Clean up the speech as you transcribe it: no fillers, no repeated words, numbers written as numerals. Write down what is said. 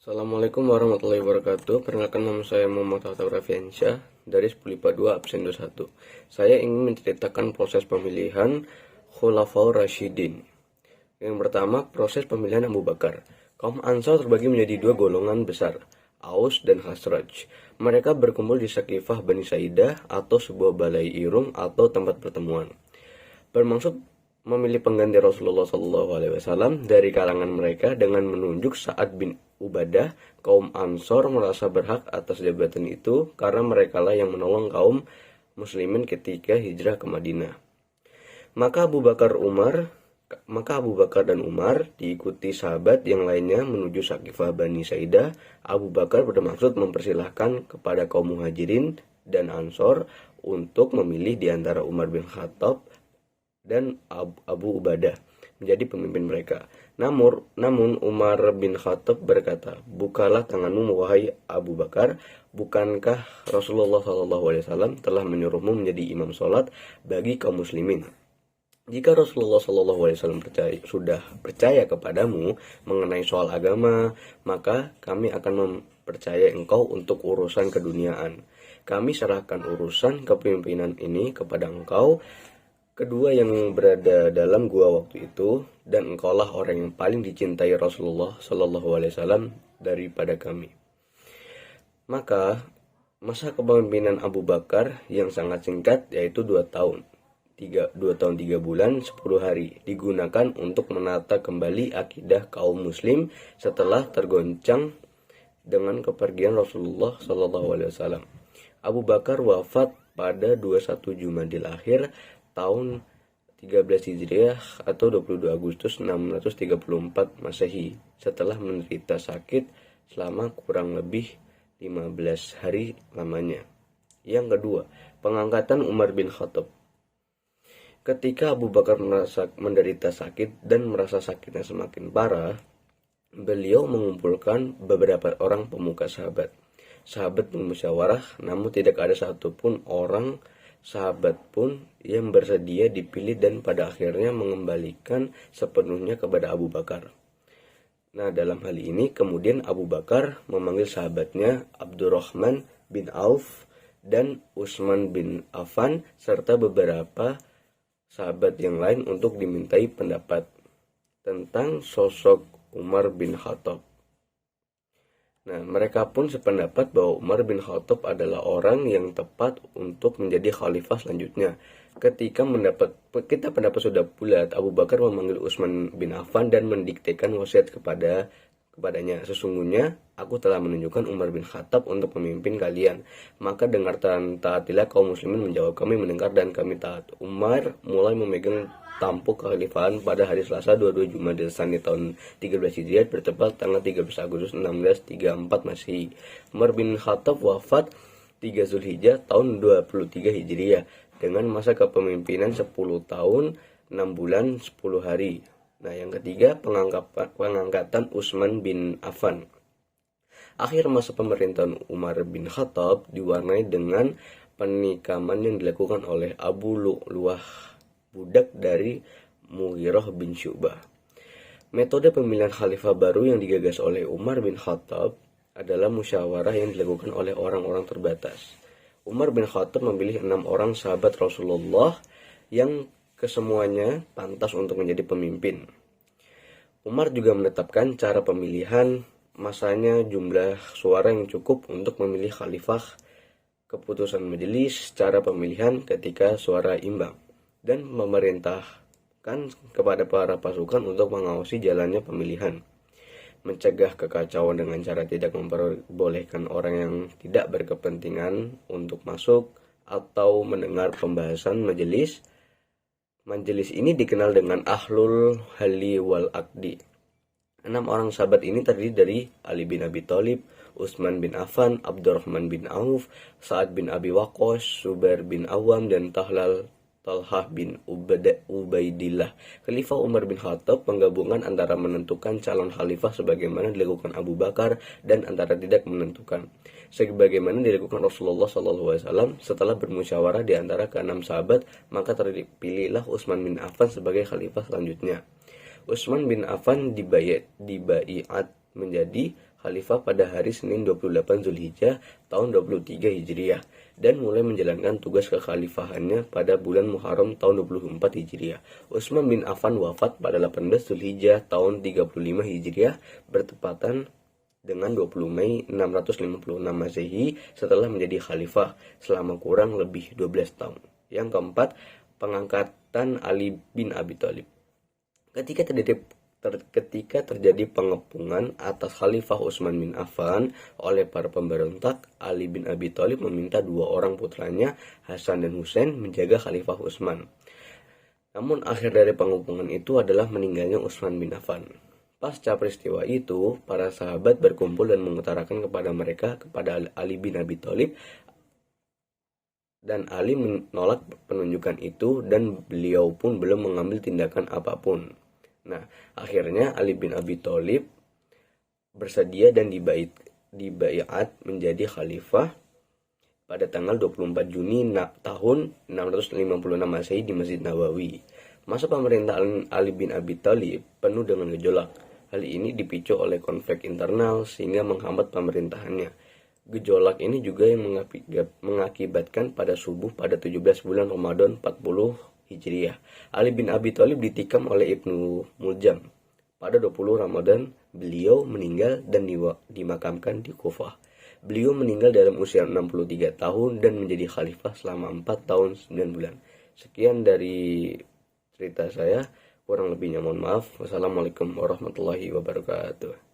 Assalamualaikum warahmatullahi wabarakatuh. Perkenalkan, nama saya Muhammad Hatta Rafiansyah dari 10 IPA 2 absen 21. Saya ingin menceritakan proses pemilihan Khulafaur Rasyidin. Yang pertama, proses pemilihan Abu Bakar. Kaum Ansar terbagi menjadi dua golongan besar, Aus dan Khazraj. Mereka berkumpul di Saqifah Bani Saidah atau sebuah balai irung atau tempat pertemuan. Bermaksud memilih pengganti Rasulullah SAW dari kalangan mereka dengan menunjuk Sa'ad bin Ubadah. Kaum Ansor merasa berhak atas jabatan itu karena merekalah yang menolong kaum muslimin ketika hijrah ke Madinah. Maka Abu Bakar dan Umar diikuti sahabat yang lainnya menuju Saqifah Bani Saidah. Abu Bakar bermaksud mempersilahkan kepada kaum Muhajirin dan Ansor untuk memilih di antara Umar bin Khattab dan Abu Ubadah menjadi pemimpin mereka. Namun Umar bin Khattab berkata, "Bukalah tanganmu wahai Abu Bakar, bukankah Rasulullah SAW telah menyuruhmu menjadi imam sholat bagi kaum muslimin? Jika Rasulullah SAW sudah percaya kepadamu mengenai soal agama, maka kami akan mempercayai engkau untuk urusan keduniaan. Kami serahkan urusan kepemimpinan ini kepada engkau, kedua yang berada dalam gua waktu itu, dan engkaulah orang yang paling dicintai Rasulullah SAW daripada kami." Maka masa kepemimpinan Abu Bakar yang sangat singkat, yaitu 2 tahun 3 bulan 10 hari, digunakan untuk menata kembali akidah kaum muslim setelah tergoncang dengan kepergian Rasulullah SAW. Abu Bakar wafat pada 21 Jumadil Akhir tahun 13 Hijriah atau 22 Agustus 634 Masehi setelah menderita sakit selama kurang lebih 15 hari lamanya. Yang kedua, pengangkatan Umar bin Khattab. Ketika Abu Bakar menderita sakit dan merasa sakitnya semakin parah, beliau mengumpulkan beberapa orang pemuka sahabat. Sahabat bermusyawarah, namun tidak ada satupun orang sahabat pun yang bersedia dipilih dan pada akhirnya mengembalikan sepenuhnya kepada Abu Bakar. Nah, dalam hal ini kemudian Abu Bakar memanggil sahabatnya Abdurrahman bin Auf dan Utsman bin Affan serta beberapa sahabat yang lain untuk dimintai pendapat tentang sosok Umar bin Khattab. Nah, mereka pun sependapat bahwa Umar bin Khattab adalah orang yang tepat untuk menjadi khalifah selanjutnya. Ketika pendapat sudah bulat, Abu Bakar memanggil Utsman bin Affan dan mendiktekan wasiat kepadanya, "Sesungguhnya aku telah menunjukkan Umar bin Khattab untuk memimpin kalian. Maka dengar dan taatilah." Kaum muslimin menjawab, "Kami mendengar dan kami taat." Umar mulai memegang tampuk kekhalifahan pada hari Selasa 22 Jumadil Tsani tahun 13 Hijriah bertepat tanggal 13 Agustus 1634 Masehi. Umar bin Khattab wafat 3 Zulhijjah tahun 23 Hijriah dengan masa kepemimpinan 10 tahun 6 bulan 10 hari. Nah, yang ketiga, pengangkatan Utsman bin Affan. Akhir masa pemerintahan Umar bin Khattab diwarnai dengan penikaman yang dilakukan oleh Abu Lu'lu'ah, budak dari Mughirah bin Syu'bah. Metode pemilihan khalifah baru yang digagas oleh Umar bin Khattab adalah musyawarah yang dilakukan oleh orang-orang terbatas. Umar bin Khattab memilih 6 orang sahabat Rasulullah yang kesemuanya pantas untuk menjadi pemimpin. Umar juga menetapkan cara pemilihan, masanya, jumlah suara yang cukup untuk memilih khalifah, keputusan majelis, cara pemilihan ketika suara imbang, dan memerintahkan kepada para pasukan untuk mengawasi jalannya pemilihan, mencegah kekacauan dengan cara tidak memperbolehkan orang yang tidak berkepentingan untuk masuk atau mendengar pembahasan majelis. Majelis ini dikenal dengan Ahlul Halli wal Aqdi. 6 orang sahabat ini terdiri dari Ali bin Abi Thalib, Utsman bin Affan, Abdurrahman bin Auf, Sa'ad bin Abi Waqqas, Zubair bin Awam, dan Talhah bin Ubaidillah. Khalifah Umar bin Khattab penggabungan antara menentukan calon khalifah sebagaimana dilakukan Abu Bakar dan antara tidak menentukan, sebagaimana dilakukan Rasulullah SAW. Setelah bermusyawarah di antara ke-6 sahabat, maka terpilihlah Utsman bin Affan sebagai khalifah selanjutnya. Utsman bin Affan dibaiat menjadi khalifah pada hari Senin 28 Zulhijjah tahun 23 Hijriah dan mulai menjalankan tugas kekhalifahannya pada bulan Muharram tahun 24 Hijriah. Utsman bin Affan wafat pada 18 Zulhijjah tahun 35 Hijriah bertepatan dengan 20 Mei 656 Masehi setelah menjadi khalifah selama kurang lebih 12 tahun. Yang keempat, pengangkatan Ali bin Abi Thalib. Ketika terjadi pengepungan atas Khalifah Utsman bin Affan oleh para pemberontak, Ali bin Abi Thalib meminta dua orang putranya, Hasan dan Husain, menjaga Khalifah Utsman. Namun akhir dari pengepungan itu adalah meninggalnya Utsman bin Affan. Pasca peristiwa itu, para sahabat berkumpul dan mengutarakan kepada Ali bin Abi Thalib, dan Ali menolak penunjukan itu dan beliau pun belum mengambil tindakan apapun. Nah, akhirnya Ali bin Abi Thalib bersedia dan dibaiat menjadi khalifah pada tanggal 24 Juni tahun 656 Masehi di Masjid Nabawi. Masa pemerintahan Ali bin Abi Thalib penuh dengan gejolak. Hal ini dipicu oleh konflik internal sehingga menghambat pemerintahannya. Gejolak ini juga yang mengakibatkan pada subuh pada 17 bulan Ramadan 40 Hijriah, Ali bin Abi Thalib ditikam oleh Ibnu Muljam. Pada 20 Ramadan, beliau meninggal dan dimakamkan di Kufah. Beliau meninggal dalam usia 63 tahun dan menjadi khalifah selama 4 tahun 9 bulan. Sekian dari cerita saya, kurang lebihnya mohon maaf. Wassalamualaikum warahmatullahi wabarakatuh.